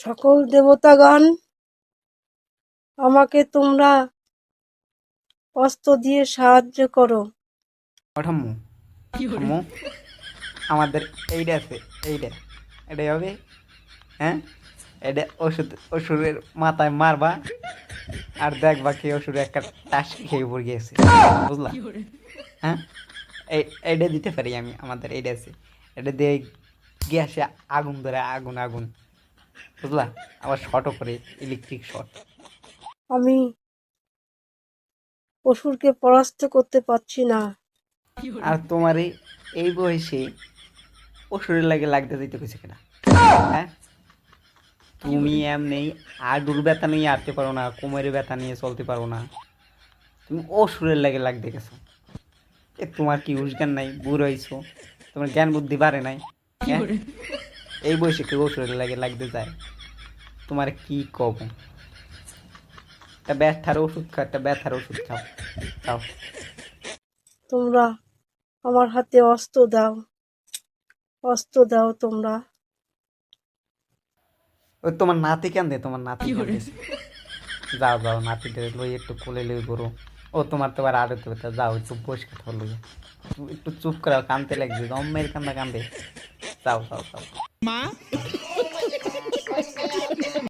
সকল দেবতাগণ, আমাকে তোমরা অস্ত্র দিয়ে সাহায্য করো। ঠাম্মু ঠাম্মু আমাদের এইটা আছে, এইটা এটাই হবে। হ্যাঁ, এটা অসুরের মাথায় মারবা আর দেখবা কি অসুর একটা টাস খেয়ে পড়ে গিয়েছে, বুঝলা? হ্যাঁ, এইটা দিতে পারি আমি, আমাদের এইটা আছে, এটা দিয়ে গ্যাসে আগুন ধরে, আগুন আগুন, বুঝলা? আবার শর্টও করে, ইলেকট্রিক শর্ট। আমি অসুরকে পরাস্ত করতে পারছি না। আর তোমার এই বয়সে অসুরের লাগে লাগতে দিতে কিছু কিনা? হ্যাঁ, তুমি এমনি আডুর ব্যথা নিয়ে আটতে পারো না, কোমরের ব্যথা নিয়ে চলতে পারো না, তুমি অসুরের লাগে লাগতে গেছো। তোমার কি হুশ জ্ঞান নাই? বুড়ো হইছো, তোমার জ্ঞান বুদ্ধি বাড়ে নাই? হ্যাঁ, এই বয়সে কেউ ওষুধের লাগে লাগতে যায়? তোমার কি কব? একটা ব্যথার ওষুধ খাও, একটা ব্যথার ওষুধ খাও, খাও। তোমরা আমার হাতে অস্ত্র দাও, অস্ত্র দাও তোমরা। ওই তোমার নাতি কান্দে, তোমার নাতি কান্দেছে। যাও যাও, নাতিদের লই একটু কোলে লই করো। ও তোমার তো আর আদত ব্যথা, যাও একটু বসে কথা লইয়া, একটু চুপ করাও, কানতে লাগছে, জম্মের কান্দা কান্দে। যাও যাও যাও।